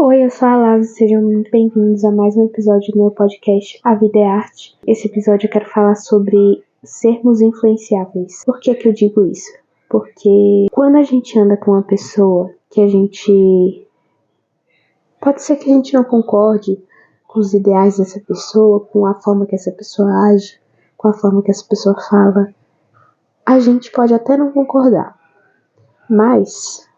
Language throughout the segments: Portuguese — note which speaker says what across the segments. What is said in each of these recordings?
Speaker 1: Oi, eu sou a Lázaro, sejam muito bem-vindos a mais um episódio do meu podcast A Vida é Arte. Esse episódio eu quero falar sobre sermos influenciáveis. Por que eu digo isso? Porque quando a gente anda com uma pessoa que a gente... Pode ser que a gente não concorde com os ideais dessa pessoa, com a forma que essa pessoa age, com a forma que essa pessoa fala. A gente pode até não concordar, mas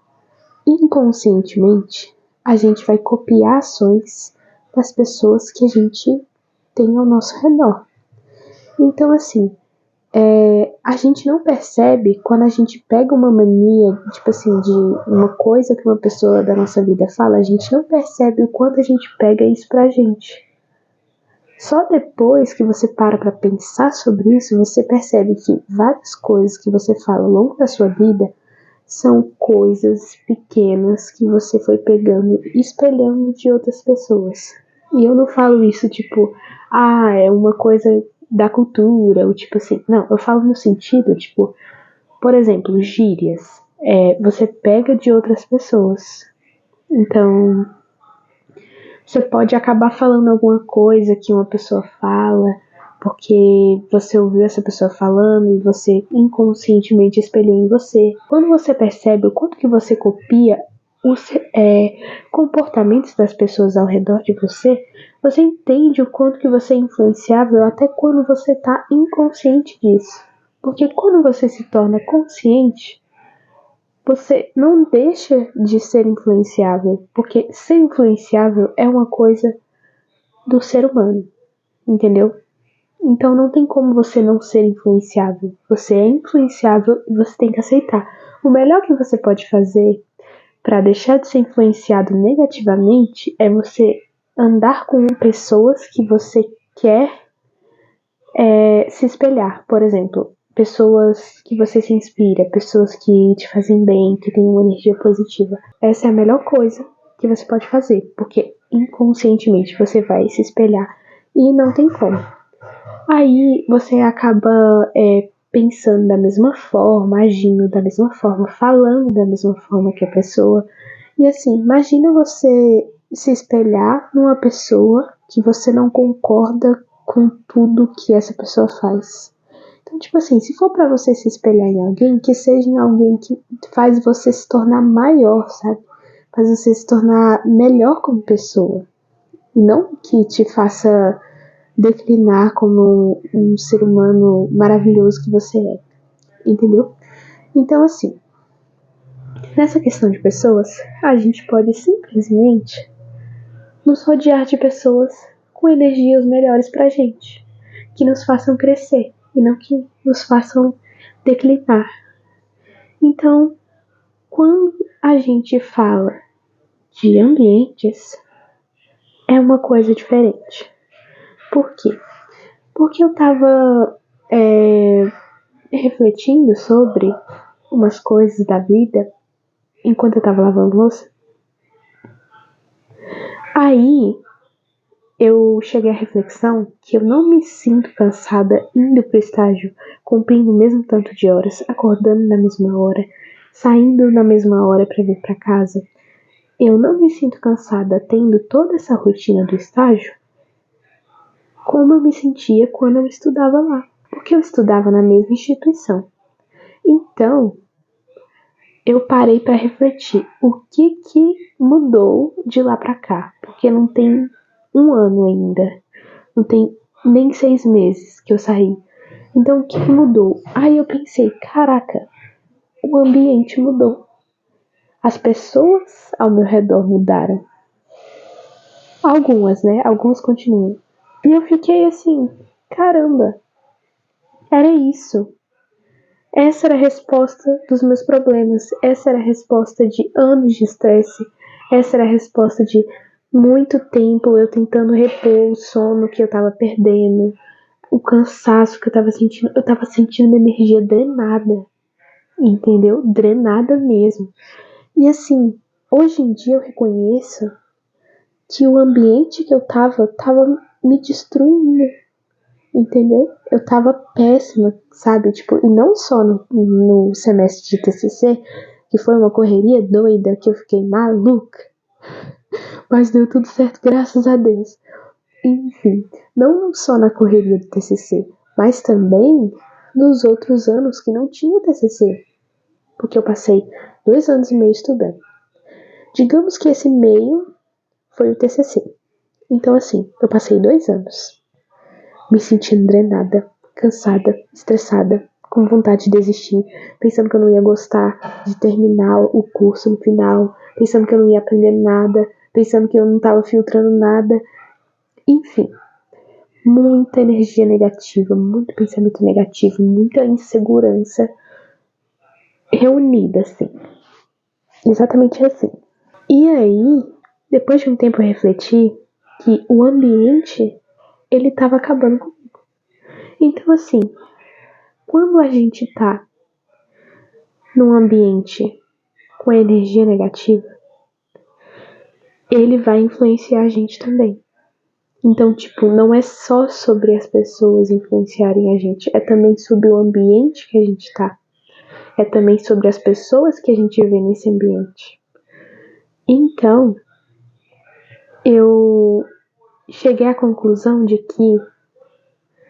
Speaker 1: inconscientemente a gente vai copiar ações das pessoas que a gente tem ao nosso redor. Então, assim, a gente não percebe quando a gente pega uma mania, tipo assim, de uma coisa que uma pessoa da nossa vida fala, a gente não percebe o quanto a gente pega isso pra gente. Só depois que você para pra pensar sobre isso, você percebe que várias coisas que você fala ao longo da sua vida são coisas pequenas que você foi pegando e espelhando de outras pessoas. E eu não falo isso tipo, é uma coisa da cultura, ou tipo assim, não, eu falo no sentido, tipo, por exemplo, gírias. Você pega de outras pessoas. Então, você pode acabar falando alguma coisa que uma pessoa fala, porque você ouviu essa pessoa falando e você inconscientemente espelhou em você. Quando você percebe o quanto que você copia os comportamentos das pessoas ao redor de você, você entende o quanto que você é influenciável até quando você está inconsciente disso. Porque quando você se torna consciente, você não deixa de ser influenciável, porque ser influenciável é uma coisa do ser humano, entendeu? Então não tem como você não ser influenciável. Você é influenciável e você tem que aceitar. O melhor que você pode fazer para deixar de ser influenciado negativamente é você andar com pessoas que você quer se espelhar. Por exemplo, pessoas que você se inspira, pessoas que te fazem bem, que têm uma energia positiva. Essa é a melhor coisa que você pode fazer, porque inconscientemente você vai se espelhar e não tem como. Aí você acaba pensando da mesma forma, agindo da mesma forma, falando da mesma forma que a pessoa. E assim, imagina você se espelhar numa pessoa que você não concorda com tudo que essa pessoa faz. Então, tipo assim, se for pra você se espelhar em alguém, que seja em alguém que faz você se tornar maior, sabe? Faz você se tornar melhor como pessoa. E não que te faça declinar como um ser humano maravilhoso que você é. Entendeu? Então, assim, nessa questão de pessoas, a gente pode simplesmente nos rodear de pessoas com energias melhores pra gente, que nos façam crescer e não que nos façam declinar. Então, quando a gente fala de ambientes, é uma coisa diferente. Por quê? Porque eu tava refletindo sobre umas coisas da vida enquanto eu tava lavando louça. Aí eu cheguei à reflexão que eu não me sinto cansada indo pro estágio, cumprindo o mesmo tanto de horas, acordando na mesma hora, saindo na mesma hora para vir para casa. Eu não me sinto cansada tendo toda essa rotina do estágio como eu me sentia quando eu estudava lá, porque eu estudava na mesma instituição. Então, eu parei para refletir o que mudou de lá para cá, porque não tem um ano ainda, não tem nem 6 meses que eu saí. Então, o que mudou? Aí eu pensei, caraca, o ambiente mudou. As pessoas ao meu redor mudaram. Algumas, né? Algumas continuam. E eu fiquei assim, caramba, era isso. Essa era a resposta dos meus problemas. Essa era a resposta de anos de estresse. Essa era a resposta de muito tempo eu tentando repor o sono que eu tava perdendo, o cansaço que eu tava sentindo. Eu tava sentindo uma energia drenada, entendeu? Drenada mesmo. E assim, hoje em dia eu reconheço que o ambiente que eu tava me destruindo, entendeu? Eu tava péssima, sabe? Tipo, e não só no semestre de TCC, que foi uma correria doida, que eu fiquei maluca. Mas deu tudo certo, graças a Deus. Enfim, não só na correria do TCC, mas também nos outros anos que não tinha TCC. Porque eu passei 2 anos e meio estudando. Digamos que esse meio foi o TCC. Então, assim, eu passei 2 anos me sentindo drenada, cansada, estressada, com vontade de desistir, pensando que eu não ia gostar de terminar o curso no final, pensando que eu não ia aprender nada, pensando que eu não estava filtrando nada. Enfim, muita energia negativa, muito pensamento negativo, muita insegurança reunida, assim. Exatamente assim. E aí, depois de um tempo eu refleti que o ambiente, ele estava acabando comigo. Então, assim, quando a gente tá num ambiente com energia negativa, ele vai influenciar a gente também. Então, tipo, não é só sobre as pessoas influenciarem a gente, é também sobre o ambiente que a gente tá. É também sobre as pessoas que a gente vê nesse ambiente. Então, eu cheguei à conclusão de que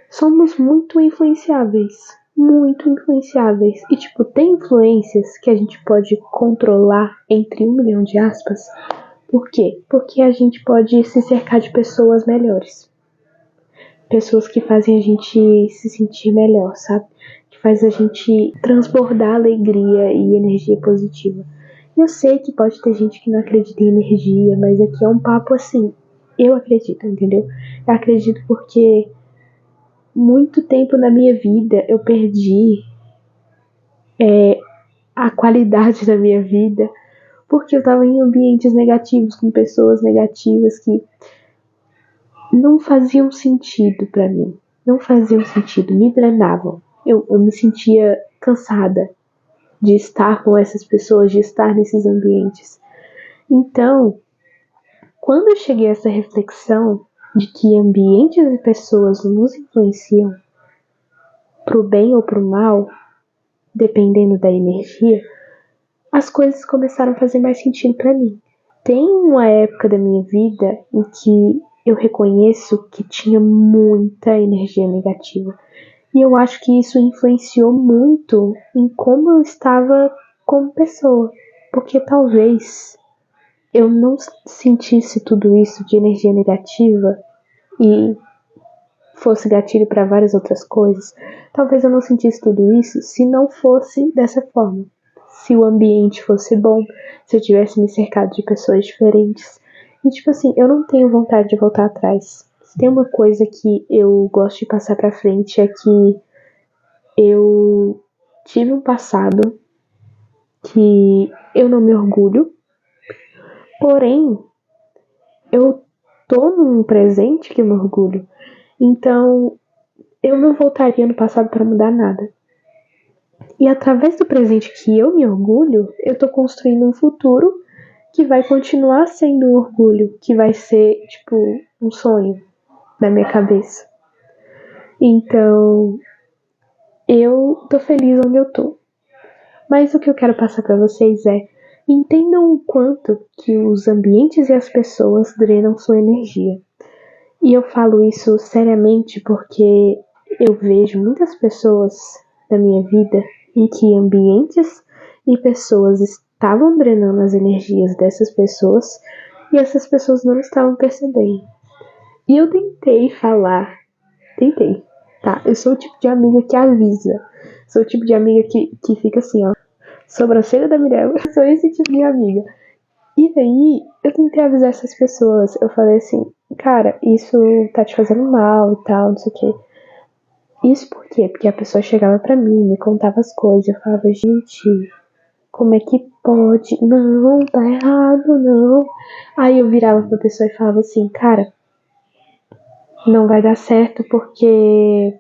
Speaker 1: somos muito influenciáveis. Muito influenciáveis. E, tipo, tem influências que a gente pode controlar, entre 1 milhão de aspas. Por quê? Porque a gente pode se cercar de pessoas melhores. Pessoas que fazem a gente se sentir melhor, sabe? Que faz a gente transbordar alegria e energia positiva. Eu sei que pode ter gente que não acredita em energia, mas aqui é um papo assim. Eu acredito, entendeu? Eu acredito porque muito tempo na minha vida eu perdi a qualidade da minha vida porque eu estava em ambientes negativos, com pessoas negativas que não faziam sentido pra mim. Não faziam sentido, me drenavam. Eu me sentia cansada de estar com essas pessoas, de estar nesses ambientes. Então, quando eu cheguei a essa reflexão de que ambientes e pessoas nos influenciam pro bem ou pro mal, dependendo da energia, as coisas começaram a fazer mais sentido pra mim. Tem uma época da minha vida em que eu reconheço que tinha muita energia negativa. E eu acho que isso influenciou muito em como eu estava como pessoa. Porque talvez eu não sentisse tudo isso de energia negativa e fosse gatilho para várias outras coisas. Talvez eu não sentisse tudo isso se não fosse dessa forma. Se o ambiente fosse bom, se eu tivesse me cercado de pessoas diferentes. E tipo assim, eu não tenho vontade de voltar atrás. Se tem uma coisa que eu gosto de passar pra frente é que eu tive um passado que eu não me orgulho, porém eu tô num presente que eu me orgulho. Então eu não voltaria no passado para mudar nada. E através do presente que eu me orgulho, eu tô construindo um futuro que vai continuar sendo um orgulho, que vai ser, tipo, um sonho na minha cabeça. Então, eu tô feliz onde eu tô. Mas o que eu quero passar para vocês é: entendam o quanto que os ambientes e as pessoas drenam sua energia. E eu falo isso seriamente porque eu vejo muitas pessoas na minha vida em que ambientes e pessoas estavam drenando as energias dessas pessoas e essas pessoas não estavam percebendo. E eu tentei falar, tá? Eu sou o tipo de amiga que avisa, sou o tipo de amiga que fica assim, ó, sobrancelha da Mirella, eu sou esse tipo de amiga. E aí, eu tentei avisar essas pessoas, eu falei assim, cara, isso tá te fazendo mal e tal, não sei o quê. Isso por quê? Porque a pessoa chegava pra mim, me contava as coisas, eu falava, gente, como é que pode? Não, tá errado, não. Aí eu virava pra pessoa e falava assim, cara, não vai dar certo porque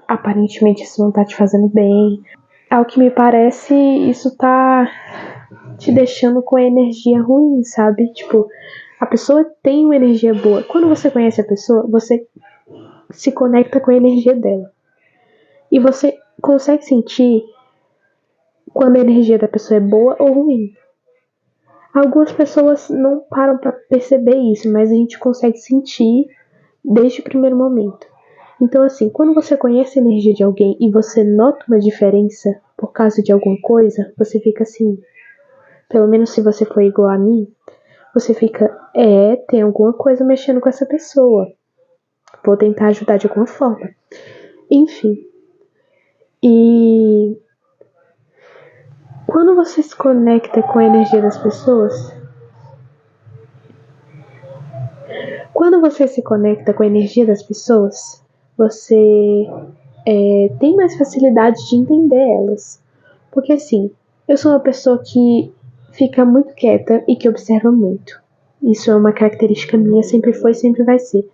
Speaker 1: aparentemente isso não tá te fazendo bem. Ao que me parece, isso tá te deixando com a energia ruim, sabe? Tipo, a pessoa tem uma energia boa. Quando você conhece a pessoa, você se conecta com a energia dela. E você consegue sentir quando a energia da pessoa é boa ou ruim. Algumas pessoas não param para perceber isso, mas a gente consegue sentir desde o primeiro momento. Então, assim, quando você conhece a energia de alguém e você nota uma diferença por causa de alguma coisa, você fica assim, pelo menos se você for igual a mim, você fica, tem alguma coisa mexendo com essa pessoa. Vou tentar ajudar de alguma forma. Enfim. E quando você se conecta com a energia das pessoas, você tem mais facilidade de entender elas. Porque assim, eu sou uma pessoa que fica muito quieta e que observa muito. Isso é uma característica minha, sempre foi e sempre vai ser.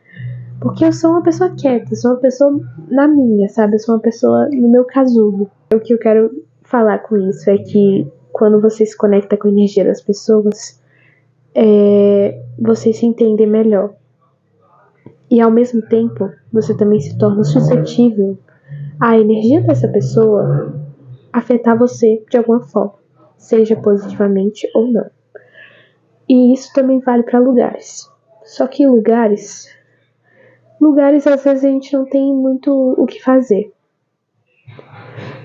Speaker 1: Porque eu sou uma pessoa quieta, sou uma pessoa na minha, sabe? Eu sou uma pessoa no meu casulo. O que eu quero falar com isso é que quando você se conecta com a energia das pessoas, você se entende melhor. E ao mesmo tempo, você também se torna suscetível à energia dessa pessoa afetar você de alguma forma, seja positivamente ou não. E isso também vale para lugares. Só que lugares às vezes a gente não tem muito o que fazer.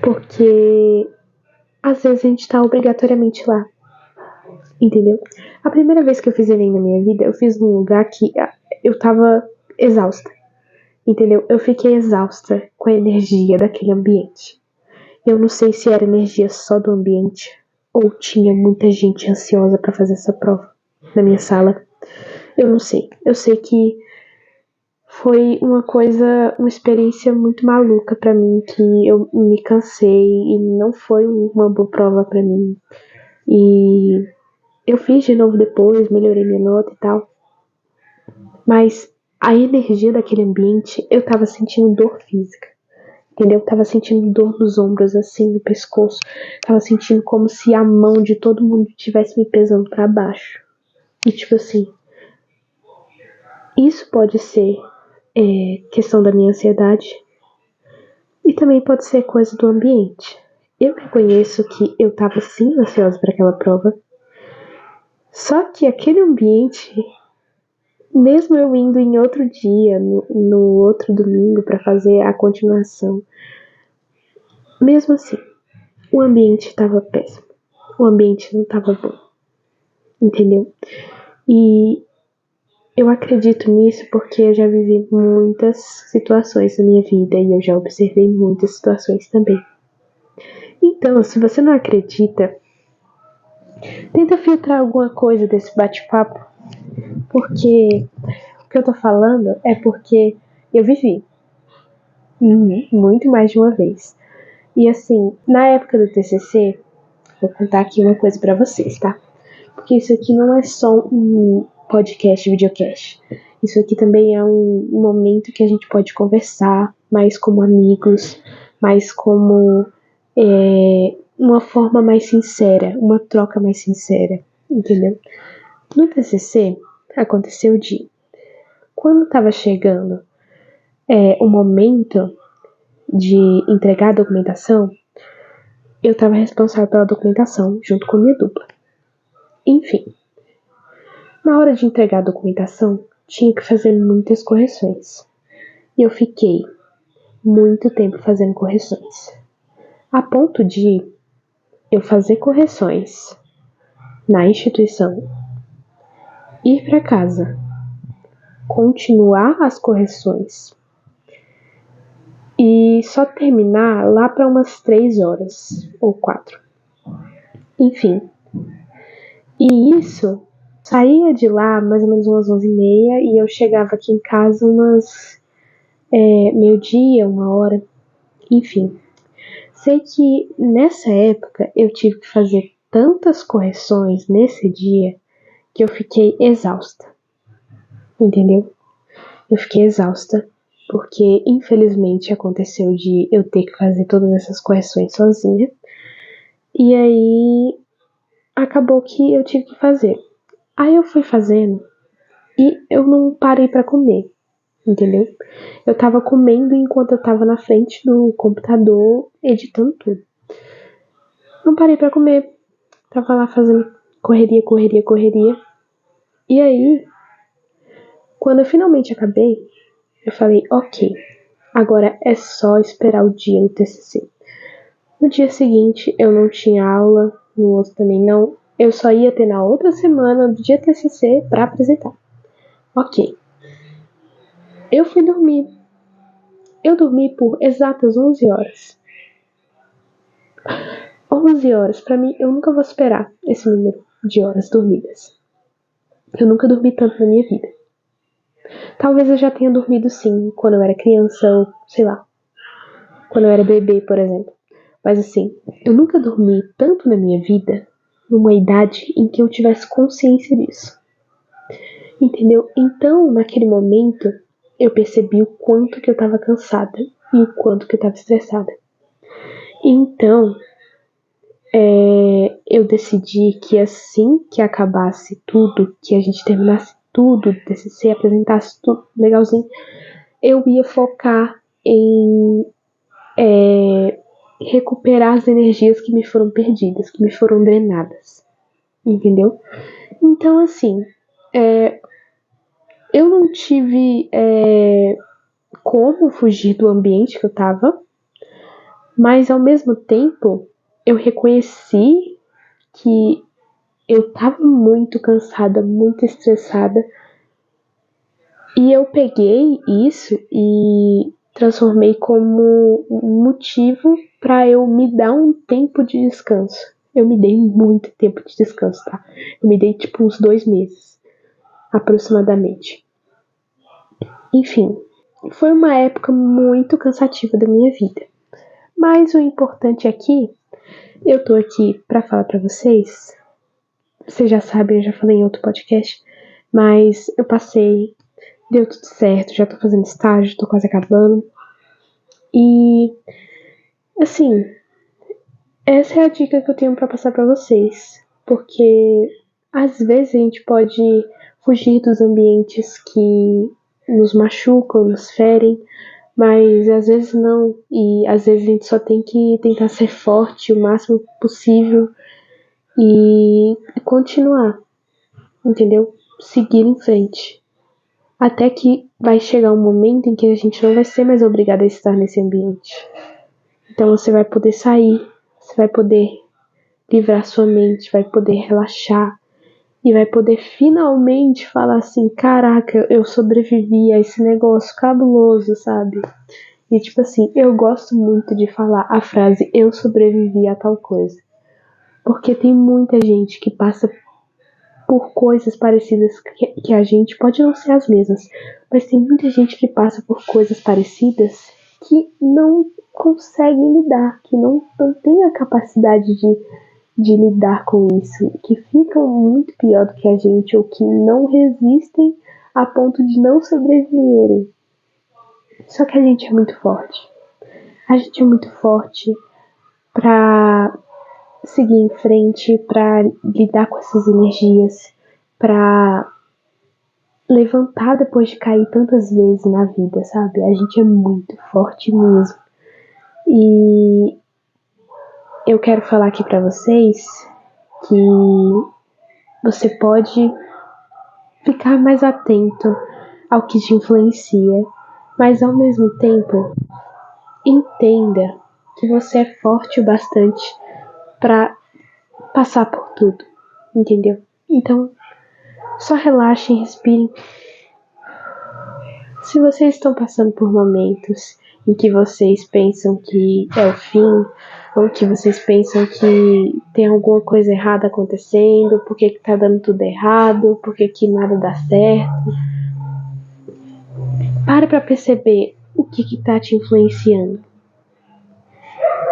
Speaker 1: Porque às vezes a gente tá obrigatoriamente lá. Entendeu? A primeira vez que eu fiz Enem na minha vida, eu fiz num lugar que eu tava exausta. Entendeu? Eu fiquei exausta com a energia daquele ambiente. Eu não sei se era energia só do ambiente ou tinha muita gente ansiosa para fazer essa prova na minha sala. Eu não sei. Eu sei que foi uma experiência muito maluca para mim, que eu me cansei e não foi uma boa prova para mim. E eu fiz de novo depois, melhorei minha nota e tal. Mas a energia daquele ambiente, eu tava sentindo dor física. Entendeu? Tava sentindo dor nos ombros, assim, no pescoço. Tava sentindo como se a mão de todo mundo estivesse me pesando para baixo. E tipo assim, isso pode ser questão da minha ansiedade. E também pode ser coisa do ambiente. Eu reconheço que eu tava sim ansiosa para aquela prova. Só que aquele ambiente, mesmo eu indo em outro dia, no outro domingo, para fazer a continuação, mesmo assim, o ambiente estava péssimo. O ambiente não estava bom. Entendeu? E eu acredito nisso porque eu já vivi muitas situações na minha vida e eu já observei muitas situações também. Então, se você não acredita, tenta filtrar alguma coisa desse bate-papo, porque o que eu tô falando é porque eu vivi muito mais de uma vez. E assim, na época do TCC, vou contar aqui uma coisa pra vocês, tá? Porque isso aqui não é só um podcast, videocast. Isso aqui também é um momento que a gente pode conversar, mais como amigos, mais como uma forma mais sincera, uma troca mais sincera, entendeu? No TCC, aconteceu de quando estava chegando o momento de entregar a documentação, eu estava responsável pela documentação junto com a minha dupla. Enfim, na hora de entregar a documentação, tinha que fazer muitas correções. E eu fiquei muito tempo fazendo correções. A ponto de eu fazer correções na instituição, ir para casa, continuar as correções e só terminar lá para umas 3 horas ou 4. Enfim. E isso, saía de lá mais ou menos umas 11h30 e eu chegava aqui em casa umas meio-dia, 1h. Enfim. Sei que nessa época eu tive que fazer tantas correções nesse dia que eu fiquei exausta. Entendeu? Eu fiquei exausta porque infelizmente aconteceu de eu ter que fazer todas essas correções sozinha. E aí acabou que eu tive que fazer. Aí eu fui fazendo e eu não parei pra comer, entendeu? Eu tava comendo enquanto eu tava na frente do computador editando tudo. Não parei pra comer, tava lá fazendo correria, correria, correria. E aí, quando eu finalmente acabei, eu falei, ok, agora é só esperar o dia do TCC. No dia seguinte, eu não tinha aula, no outro também não. Eu só ia ter na outra semana do dia TCC para apresentar. Ok. Eu fui dormir. Eu dormi por exatas 11 horas. 11 horas, pra mim, eu nunca vou superar esse número de horas dormidas. Eu nunca dormi tanto na minha vida. Talvez eu já tenha dormido sim, quando eu era criança, ou sei lá, quando eu era bebê, por exemplo. Mas assim, eu nunca dormi tanto na minha vida, numa idade em que eu tivesse consciência disso. Entendeu? Então, naquele momento, eu percebi o quanto que eu tava cansada e o quanto que eu tava estressada. Então, eu decidi que assim que acabasse tudo, que a gente terminasse tudo, TCC, apresentasse tudo legalzinho, eu ia focar em recuperar as energias que me foram perdidas, que me foram drenadas, entendeu? Então, assim, eu não tive como fugir do ambiente que eu tava, mas ao mesmo tempo eu reconheci que eu tava muito cansada, muito estressada, e eu peguei isso e transformei como um motivo para eu me dar um tempo de descanso. Eu me dei muito tempo de descanso, tá? Eu me dei tipo uns 2 meses, aproximadamente. Enfim, foi uma época muito cansativa da minha vida. Mas o importante aqui, eu tô aqui para falar para vocês. Vocês já sabem, eu já falei em outro podcast, mas eu passei, deu tudo certo, já tô fazendo estágio, tô quase acabando. E, assim, essa é a dica que eu tenho para passar para vocês, porque às vezes a gente pode fugir dos ambientes que nos machucam, nos ferem, mas às vezes não, e às vezes a gente só tem que tentar ser forte o máximo possível e continuar, entendeu? Seguir em frente. Até que vai chegar um momento em que a gente não vai ser mais obrigado a estar nesse ambiente. Então você vai poder sair, você vai poder livrar sua mente, vai poder relaxar e vai poder finalmente falar assim, caraca, eu sobrevivi a esse negócio cabuloso, sabe? E tipo assim, eu gosto muito de falar a frase eu sobrevivi a tal coisa. Porque tem muita gente que passa por coisas parecidas que a gente, pode não ser as mesmas, mas tem muita gente que passa por coisas parecidas que não conseguem lidar, que não tem a capacidade de lidar com isso, que ficam muito pior do que a gente ou que não resistem a ponto de não sobreviverem. Só que a gente é muito forte. A gente é muito forte pra seguir em frente, pra lidar com essas energias, pra levantar depois de cair tantas vezes na vida, sabe? A gente é muito forte mesmo. E eu quero falar aqui pra vocês que você pode ficar mais atento ao que te influencia, mas ao mesmo tempo entenda que você é forte o bastante para passar por tudo, entendeu? Então, só relaxem, respirem. Se vocês estão passando por momentos em que vocês pensam que é o fim, ou que vocês pensam que tem alguma coisa errada acontecendo, por que tá dando tudo errado, por que nada dá certo, para perceber o que tá te influenciando.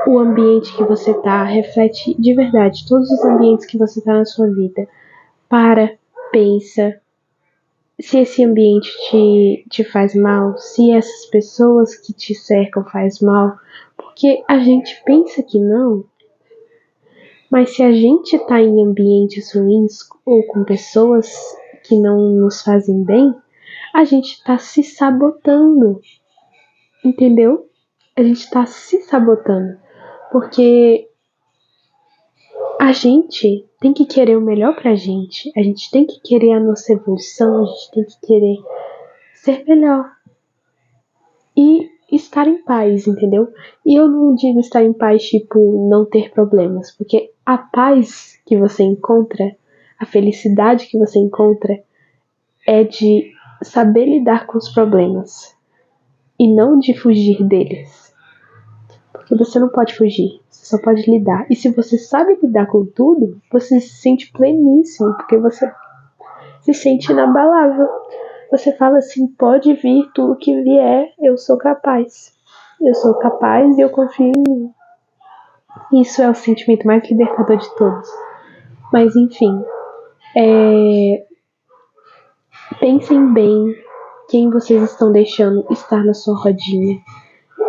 Speaker 1: O ambiente que você tá reflete de verdade todos os ambientes que você tá na sua vida. Pensa, se esse ambiente te faz mal, se essas pessoas que te cercam faz mal, porque a gente pensa que não, mas se a gente tá em ambientes ruins ou com pessoas que não nos fazem bem, a gente tá se sabotando, entendeu? A gente tá se sabotando, porque a gente tem que querer o melhor pra gente. A gente tem que querer a nossa evolução, a gente tem que querer ser melhor. E estar em paz, entendeu? E eu não digo estar em paz, tipo, não ter problemas, porque a paz que você encontra, a felicidade que você encontra, é de saber lidar com os problemas e não de fugir deles. Porque você não pode fugir, você só pode lidar. E se você sabe lidar com tudo, você se sente pleníssimo, porque você se sente inabalável. Você fala assim, pode vir tudo que vier, eu sou capaz. Eu sou capaz e eu confio em mim. Isso é o sentimento mais libertador de todos. Mas enfim, pensem bem quem vocês estão deixando estar na sua rodinha.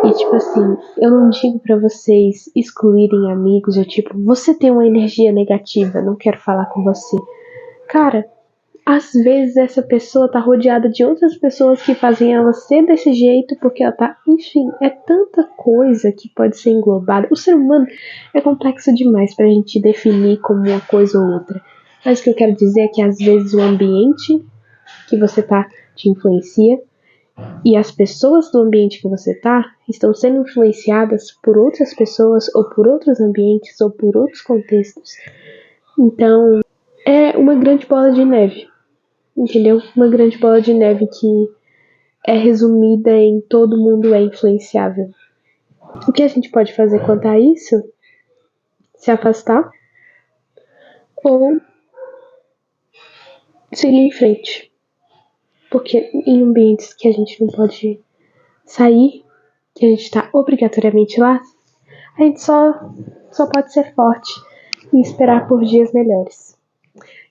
Speaker 1: E tipo assim, eu não digo pra vocês excluírem amigos, ou tipo, você tem uma energia negativa, não quero falar com você. Cara, às vezes essa pessoa tá rodeada de outras pessoas que fazem ela ser desse jeito, porque ela tá. Enfim, é tanta coisa que pode ser englobada. O ser humano é complexo demais pra gente definir como uma coisa ou outra. Mas o que eu quero dizer é que às vezes o ambiente que você tá te influencia e as pessoas do ambiente que você tá estão sendo influenciadas por outras pessoas ou por outros ambientes ou por outros contextos. Então, é uma grande bola de neve. Entendeu? Uma grande bola de neve que é resumida em todo mundo é influenciável. O que a gente pode fazer quanto a isso? Se afastar ou seguir em frente. Porque em ambientes que a gente não pode sair, que a gente está obrigatoriamente lá, a gente só pode ser forte e esperar por dias melhores.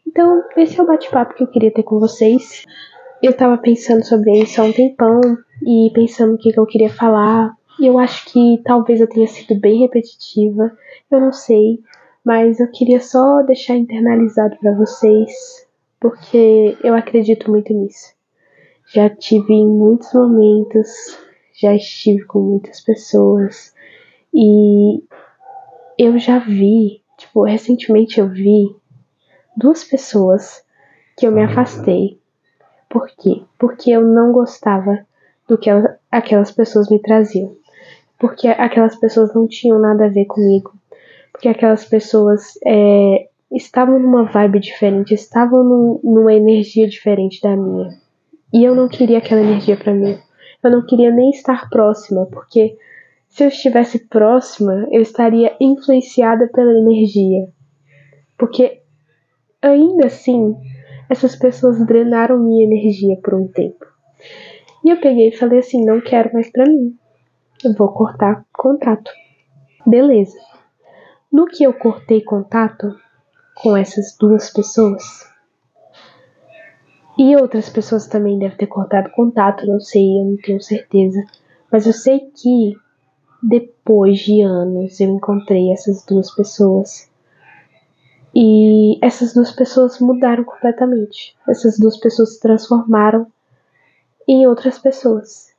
Speaker 1: Então, esse é o bate-papo que eu queria ter com vocês. Eu tava pensando sobre isso há um tempão e pensando o que eu queria falar. E eu acho que talvez eu tenha sido bem repetitiva, eu não sei, mas eu queria só deixar internalizado pra vocês, porque eu acredito muito nisso. Já tive em muitos momentos, já estive com muitas pessoas e eu já vi, tipo, recentemente eu vi 2 pessoas que eu me afastei. Por quê? Porque eu não gostava do que aquelas pessoas me traziam. Porque aquelas pessoas não tinham nada a ver comigo. Porque aquelas pessoas estavam numa vibe diferente, estavam numa energia diferente da minha. E eu não queria aquela energia pra mim. Eu não queria nem estar próxima, porque se eu estivesse próxima, eu estaria influenciada pela energia. Porque ainda assim, essas pessoas drenaram minha energia por um tempo. E eu peguei e falei assim, não quero mais pra mim. Eu vou cortar contato. Beleza. No que eu cortei contato com essas 2 pessoas, e outras pessoas também devem ter cortado contato, não sei, eu não tenho certeza. Mas eu sei que depois de anos eu encontrei essas 2 pessoas. E essas 2 pessoas mudaram completamente. Essas 2 pessoas se transformaram em outras pessoas.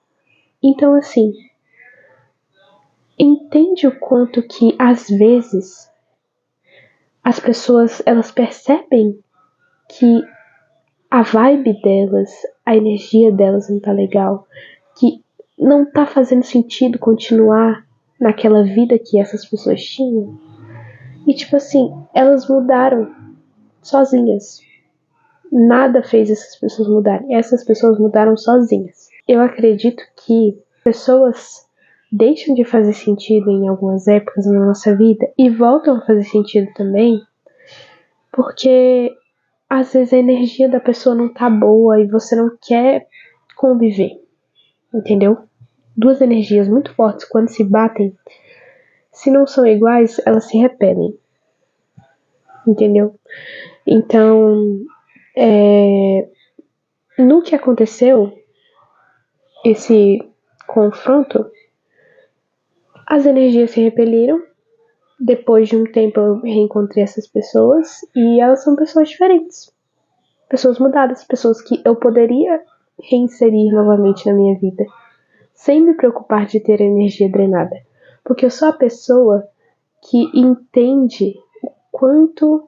Speaker 1: Então, assim, entende o quanto que às vezes as pessoas elas percebem que a vibe delas, a energia delas não tá legal, que não tá fazendo sentido continuar naquela vida que essas pessoas tinham. E tipo assim, elas mudaram sozinhas. Nada fez essas pessoas mudarem. Essas pessoas mudaram sozinhas. Eu acredito que pessoas deixam de fazer sentido em algumas épocas na nossa vida e voltam a fazer sentido também, porque às vezes a energia da pessoa não tá boa e você não quer conviver, entendeu? 2 energias muito fortes, quando se batem, se não são iguais, elas se repelem, entendeu? Então, no que aconteceu, esse confronto, as energias se repeliram. Depois de um tempo eu reencontrei essas pessoas e elas são pessoas diferentes. Pessoas mudadas, pessoas que eu poderia reinserir novamente na minha vida, sem me preocupar de ter a energia drenada. Porque eu sou a pessoa que entende o quanto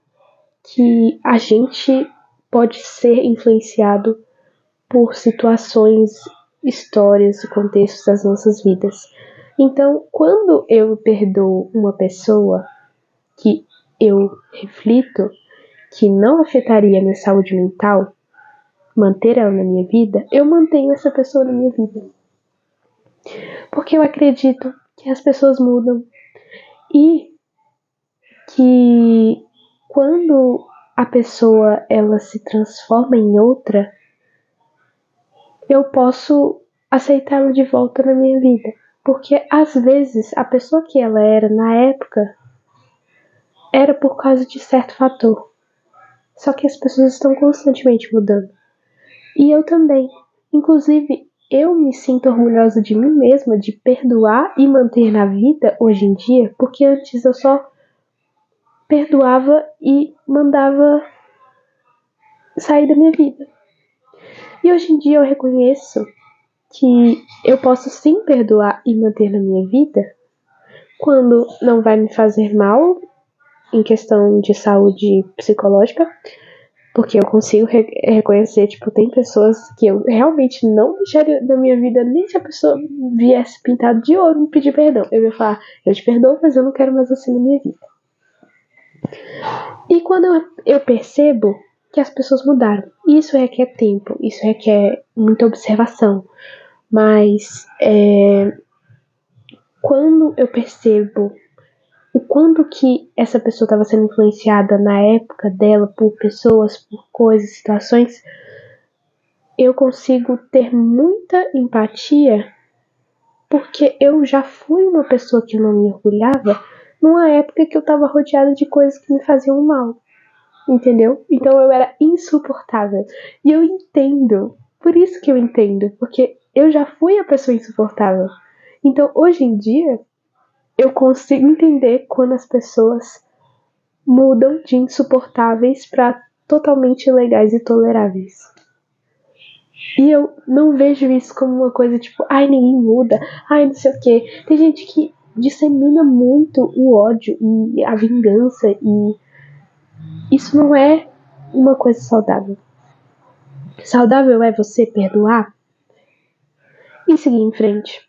Speaker 1: que a gente pode ser influenciado por situações, histórias e contextos das nossas vidas. Então, quando eu perdoo uma pessoa que eu reflito que não afetaria a minha saúde mental, manter ela na minha vida, eu mantenho essa pessoa na minha vida. Porque eu acredito que as pessoas mudam e que quando a pessoa ela se transforma em outra, eu posso aceitá-la de volta na minha vida. Porque às vezes a pessoa que ela era na época era por causa de certo fator. Só que as pessoas estão constantemente mudando. E eu também. Inclusive, eu me sinto orgulhosa de mim mesma de perdoar e manter na vida hoje em dia, porque antes eu só perdoava e mandava sair da minha vida. E hoje em dia eu reconheço que eu posso sim perdoar e manter na minha vida quando não vai me fazer mal em questão de saúde psicológica, porque eu consigo reconhecer, tipo, tem pessoas que eu realmente não deixaria na minha vida, nem se a pessoa viesse pintado de ouro me pedir perdão. Eu ia falar, eu te perdoo, mas eu não quero mais você na minha vida. E quando eu percebo que as pessoas mudaram, isso requer tempo, isso requer muita observação, mas quando eu percebo o quanto que essa pessoa estava sendo influenciada na época dela por pessoas, por coisas, situações, eu consigo ter muita empatia, porque eu já fui uma pessoa que não me orgulhava numa época que eu estava rodeada de coisas que me faziam mal, entendeu? Então eu era insuportável. E eu entendo, por isso que eu entendo, porque eu já fui a pessoa insuportável. Então hoje em dia, eu consigo entender quando as pessoas mudam de insuportáveis para totalmente legais e toleráveis. E eu não vejo isso como uma coisa tipo, ai, ninguém muda, ai, não sei o quê. Tem gente que dissemina muito o ódio e a vingança, e isso não é uma coisa saudável. Saudável é você perdoar e seguir em frente,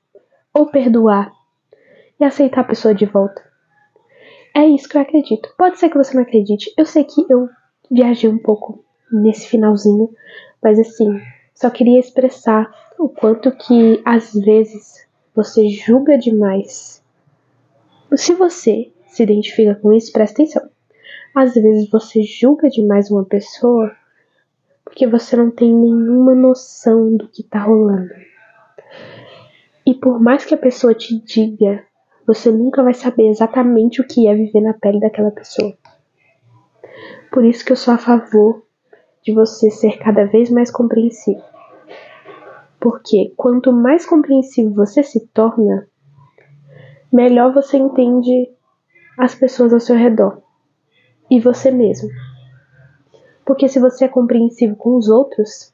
Speaker 1: ou perdoar e aceitar a pessoa de volta. É isso que eu acredito. Pode ser que você não acredite. Eu sei que eu viajei um pouco nesse finalzinho, mas assim, só queria expressar o quanto que às vezes você julga demais. Se você se identifica com isso, presta atenção. Às vezes você julga demais uma pessoa porque você não tem nenhuma noção do que tá rolando. E por mais que a pessoa te diga, você nunca vai saber exatamente o que é viver na pele daquela pessoa. Por isso que eu sou a favor de você ser cada vez mais compreensivo. Porque quanto mais compreensivo você se torna, melhor você entende as pessoas ao seu redor. E você mesmo. Porque se você é compreensivo com os outros,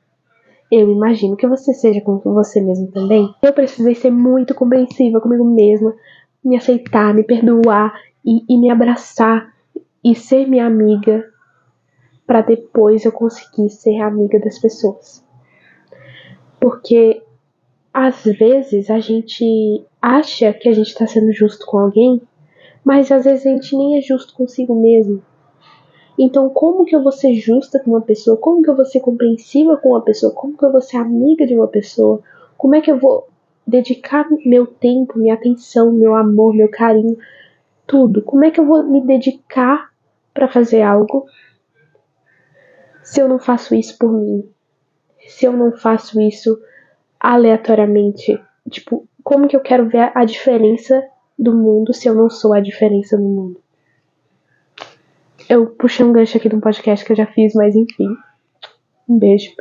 Speaker 1: eu imagino que você seja com você mesmo também. Eu precisei ser muito compreensiva comigo mesma, me aceitar, me perdoar e me abraçar e ser minha amiga, para depois eu conseguir ser amiga das pessoas. Porque às vezes a gente acha que a gente está sendo justo com alguém, mas às vezes a gente nem é justo consigo mesmo. Então como que eu vou ser justa com uma pessoa? Como que eu vou ser compreensiva com uma pessoa? Como que eu vou ser amiga de uma pessoa? Como é que eu vou dedicar meu tempo, minha atenção, meu amor, meu carinho, tudo? Como é que eu vou me dedicar para fazer algo se eu não faço isso por mim? Se eu não faço isso aleatoriamente? Tipo, como que eu quero ver a diferença do mundo se eu não sou a diferença no mundo? Eu puxei um gancho aqui de um podcast que eu já fiz, mas enfim. Um beijo.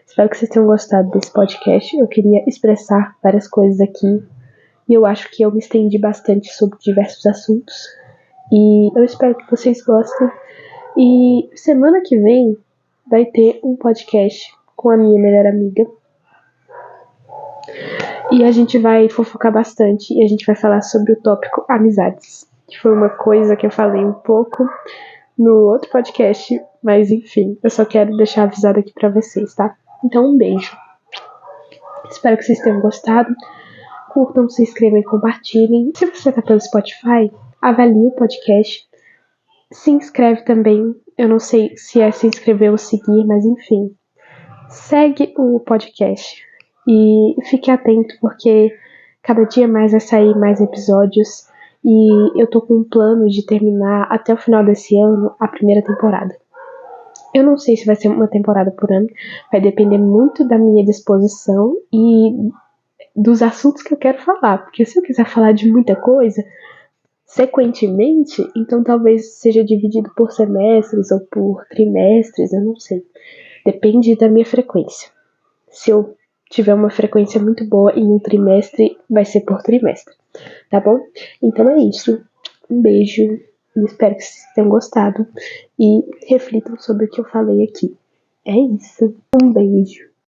Speaker 1: Espero que vocês tenham gostado desse podcast. Eu queria expressar várias coisas aqui. E eu acho que eu me estendi bastante sobre diversos assuntos. E eu espero que vocês gostem. E semana que vem vai ter um podcast com a minha melhor amiga. E a gente vai fofocar bastante. E a gente vai falar sobre o tópico amizades. Que foi uma coisa que eu falei um pouco, no outro podcast, mas enfim, eu só quero deixar avisado aqui pra vocês, tá? Então, um beijo. Espero que vocês tenham gostado. Curtam, se inscrevam e compartilhem. Se você tá pelo Spotify, avalie o podcast. Se inscreve também. Eu não sei se é se inscrever ou seguir, mas enfim. Segue o podcast. E fique atento, porque cada dia mais vai sair mais episódios. E eu tô com um plano de terminar até o final desse ano a primeira temporada. Eu não sei se vai ser uma temporada por ano. Vai depender muito da minha disposição e dos assuntos que eu quero falar. Porque se eu quiser falar de muita coisa sequentemente, então talvez seja dividido por semestres ou por trimestres, eu não sei. Depende da minha frequência. Se eu tiver uma frequência muito boa em um trimestre, vai ser por trimestre, tá bom? Então é isso. Um beijo e espero que vocês tenham gostado e reflitam sobre o que eu falei aqui. É isso. Um beijo.